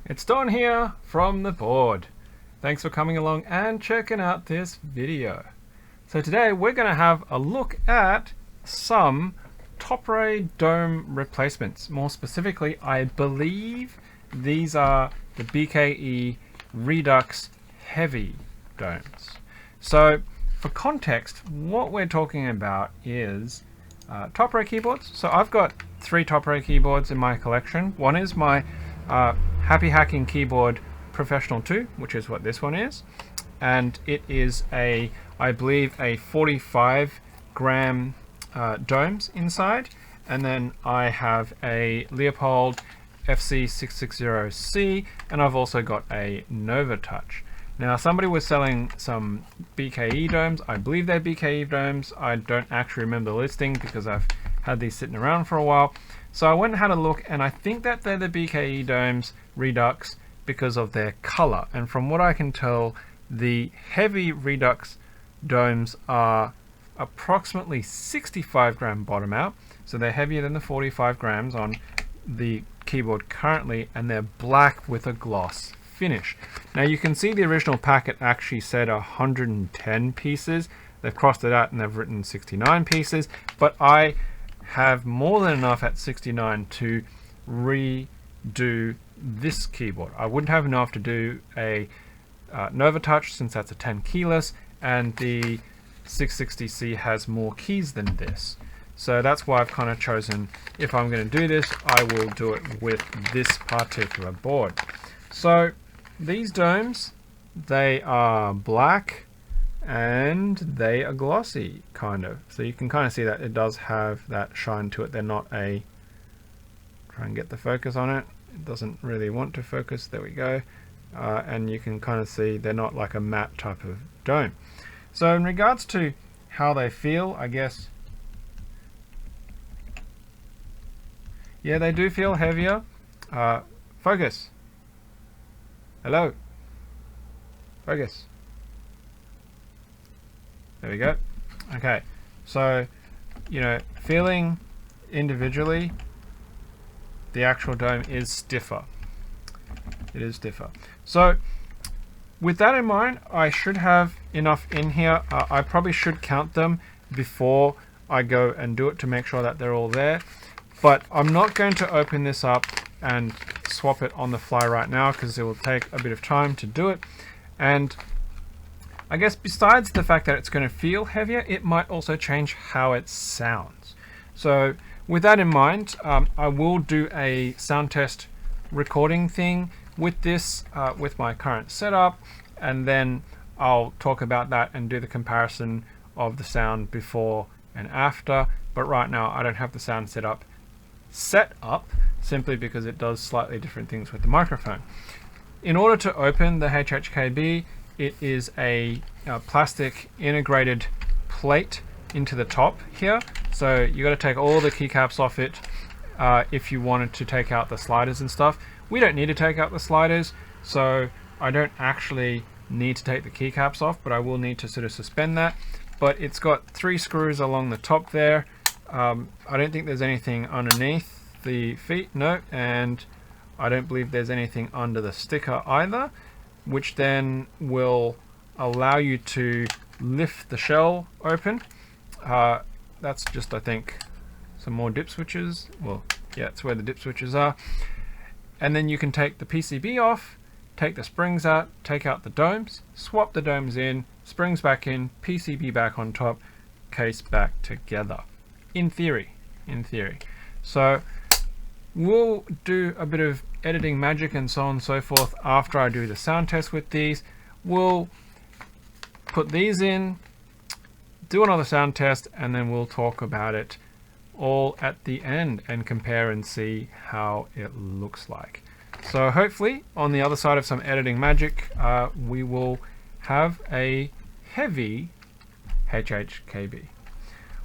It's Don here from the board. Thanks for coming along and checking out this video. So today we're going to have a look at some top ray dome replacements. More specifically, I believe these are the BKE Redux Heavy domes. So for context, what we're talking about is top ray keyboards. So I've got 3 top ray keyboards in my collection. One is my Happy Hacking Keyboard Professional 2, which is what this one is, and it is I believe a 45 gram domes inside, and then I have a Leopold FC660C, and I've also got a Nova Touch. Now somebody was selling some BKE domes. I believe they're BKE domes. I don't actually remember the listing because I've had these sitting around for a while. So I went and had a look, and I think that they're the BKE domes Redux because of their color. And from what I can tell, the heavy Redux domes are approximately 65 gram bottom out. So they're heavier than the 45 grams on the keyboard currently, and they're black with a gloss finish. Now you can see the original packet actually said 110 pieces. They've crossed it out and they've written 69 pieces, but I have more than enough at 69 to redo this keyboard. I wouldn't have enough to do a Nova Touch since that's a 10 keyless, and the 660C has more keys than this. So that's why I've kind of chosen, if I'm going to do this, I will do it with this particular board. So these domes, they are black and they are glossy, kind of. So you can kind of see that it does have that shine to it. They're not a, try and get the focus on it. It doesn't really want to focus. There we go. And you can kind of see they're not like a matte type of dome. So in regards to how they feel, I guess, yeah, they do feel heavier. Focus. Hello. Focus. There we go. Okay, so, you know, feeling individually, the actual dome is stiffer. It is stiffer. So, with that in mind, I should have enough in here. I probably should count them before I go and do it to make sure that they're all there. But I'm not going to open this up and swap it on the fly right now because it will take a bit of time to do it. And I guess besides the fact that it's going to feel heavier, it might also change how it sounds. So with that in mind, I will do a sound test recording thing with this, with my current setup, and then I'll talk about that and do the comparison of the sound before and after. But right now I don't have the sound set up simply because it does slightly different things with the microphone. In order to open the HHKB, it is a plastic integrated plate into the top here. So you got to take all the keycaps off it if you wanted to take out the sliders and stuff. We don't need to take out the sliders, so I don't actually need to take the keycaps off, but I will need to sort of suspend that. But it's got 3 screws along the top there. I don't think there's anything underneath the feet, no, and I don't believe there's anything under the sticker either, which then will allow you to lift the shell open. That's just, I think, some more dip switches. Well, yeah, it's where the dip switches are. And then you can take the PCB off, take the springs out, take out the domes, swap the domes in, springs back in, PCB back on top, case back together. In theory. So we'll do a bit of editing magic and so on and so forth after I do the sound test with these. We'll put these in, do another sound test, and then we'll talk about it all at the end and compare and see how it looks like. So hopefully on the other side of some editing magic, we will have a heavy HHKB.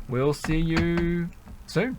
We'll see you soon.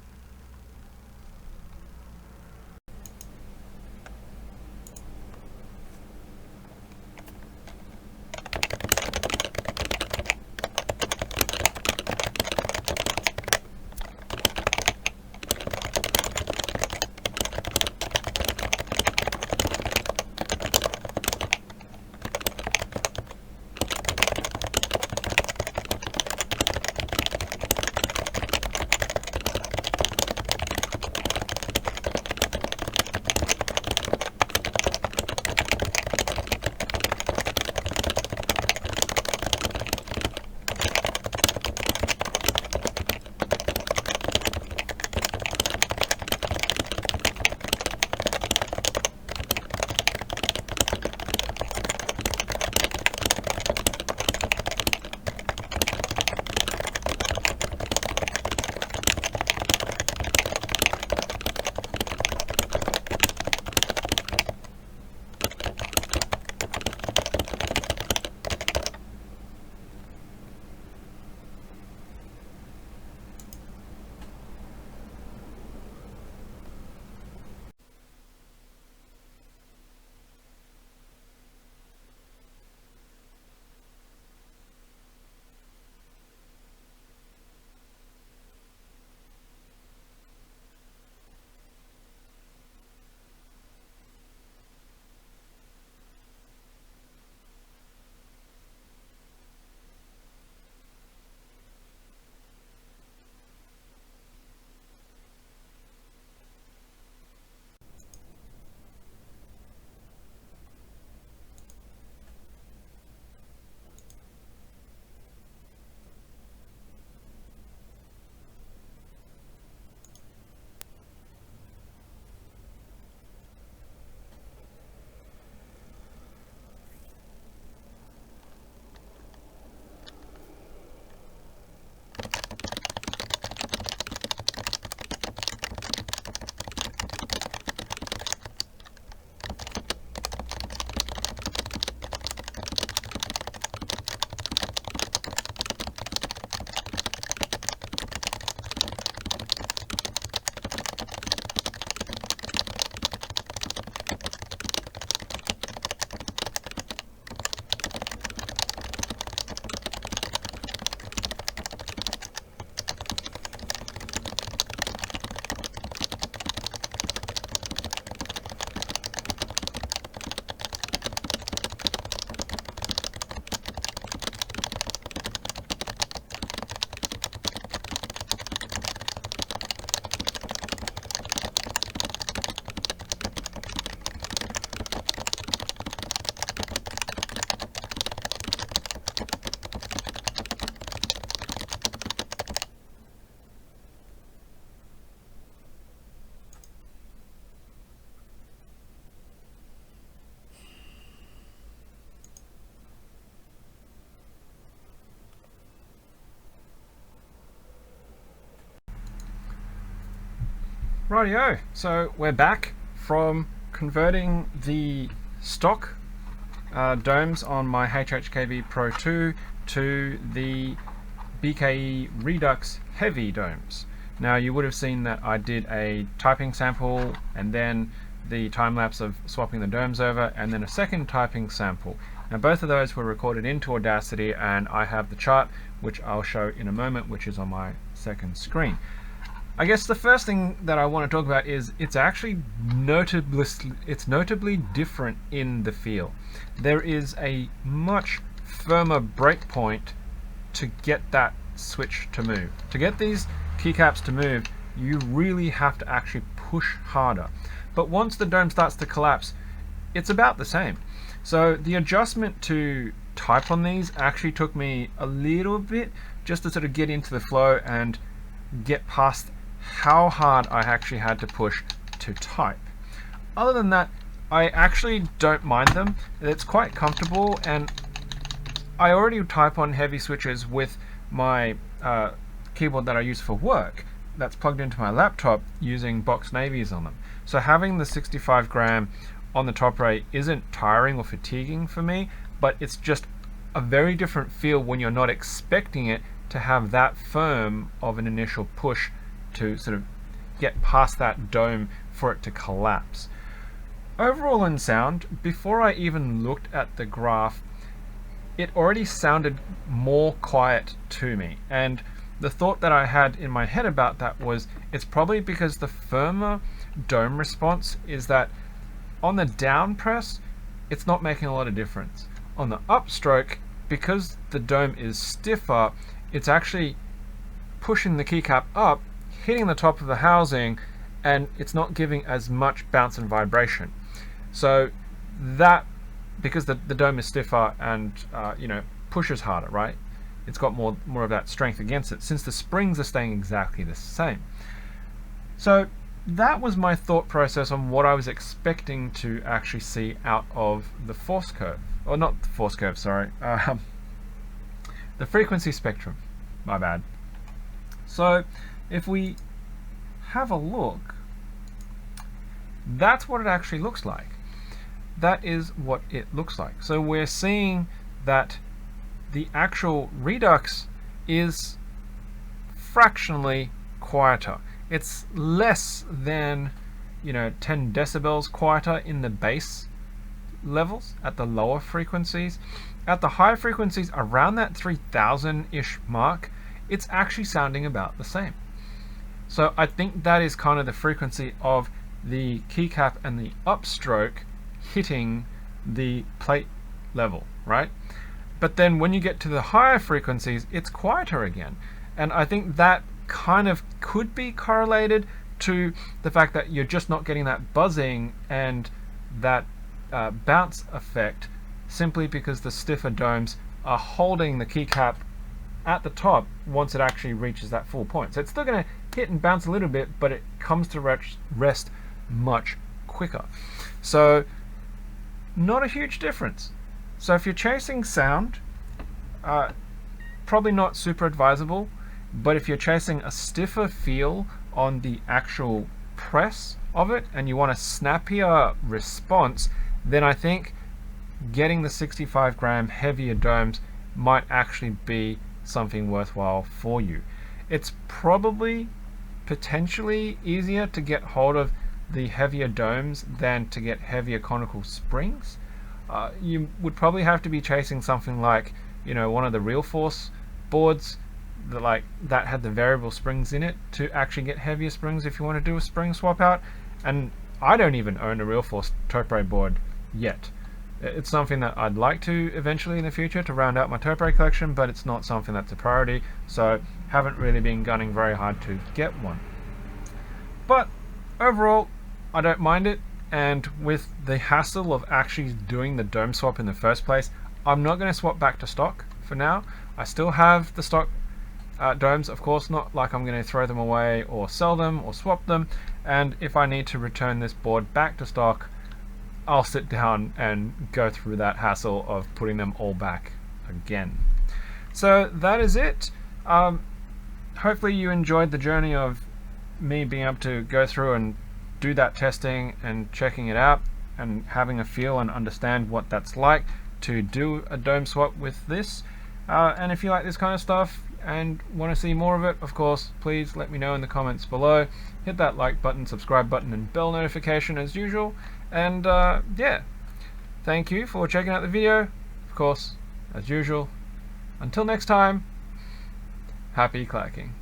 Rightio, so we're back from converting the stock domes on my HHKB Pro 2 to the BKE Redux Heavy domes. Now you would have seen that I did a typing sample and then the time lapse of swapping the domes over and then a second typing sample. Now both of those were recorded into Audacity and I have the chart which I'll show in a moment, which is on my second screen. I guess the first thing that I want to talk about is it's actually notably different in the feel. There is a much firmer breakpoint to get that switch to move. To get these keycaps to move, you really have to actually push harder. But once the dome starts to collapse, it's about the same. So the adjustment to type on these actually took me a little bit just to sort of get into the flow and get past how hard I actually had to push to type. Other than that, I actually don't mind them. It's quite comfortable, and I already type on heavy switches with my keyboard that I use for work that's plugged into my laptop using box navies on them. So having the 65 gram on the top ray isn't tiring or fatiguing for me, but it's just a very different feel when you're not expecting it to have that firm of an initial push to sort of get past that dome for it to collapse. Overall in sound, before I even looked at the graph, it already sounded more quiet to me. And the thought that I had in my head about that was it's probably because the firmer dome response is that on the down press, it's not making a lot of difference. On the upstroke, because the dome is stiffer, it's actually pushing the keycap up, hitting the top of the housing, and it's not giving as much bounce and vibration. So that, because the dome is stiffer and pushes harder, right? It's got more of that strength against it, since the springs are staying exactly the same. So that was my thought process on what I was expecting to actually see out of the force curve, or not the force curve, sorry, the frequency spectrum, my bad. So if we have a look, that's what it actually looks like. That is what it looks like. So we're seeing that the actual Redux is fractionally quieter. It's less than 10 decibels quieter in the bass levels at the lower frequencies. At the higher frequencies, around that 3000-ish mark, it's actually sounding about the same. So I think that is kind of the frequency of the keycap and the upstroke hitting the plate level, right? But then when you get to the higher frequencies, it's quieter again. And I think that kind of could be correlated to the fact that you're just not getting that buzzing and that bounce effect, simply because the stiffer domes are holding the keycap at the top once it actually reaches that full point. So it's still going to hit and bounce a little bit, but it comes to rest much quicker. So not a huge difference. So if you're chasing sound, probably not super advisable, but if you're chasing a stiffer feel on the actual press of it and you want a snappier response, then I think getting the 65 gram heavier domes might actually be something worthwhile for you. It's probably potentially easier to get hold of the heavier domes than to get heavier conical springs. You would probably have to be chasing something like one of the Real Force boards that had the variable springs in it to actually get heavier springs if you want to do a spring swap out. And I don't even own a Real Force Topre board yet. It's something that I'd like to eventually in the future to round out my Topre collection, but it's not something that's a priority, so haven't really been gunning very hard to get one. But overall, I don't mind it, and with the hassle of actually doing the dome swap in the first place, I'm not going to swap back to stock for now. I still have the stock domes, of course, not like I'm going to throw them away or sell them or swap them, and if I need to return this board back to stock, I'll sit down and go through that hassle of putting them all back again. So that is it. Hopefully you enjoyed the journey of me being able to go through and do that testing and checking it out and having a feel and understand what that's like to do a dome swap with this. And if you like this kind of stuff and want to see more of it, of course, please let me know in the comments below. Hit that like button, subscribe button, and bell notification as usual. And yeah, thank you for checking out the video. Of course, as usual, until next time, happy clacking.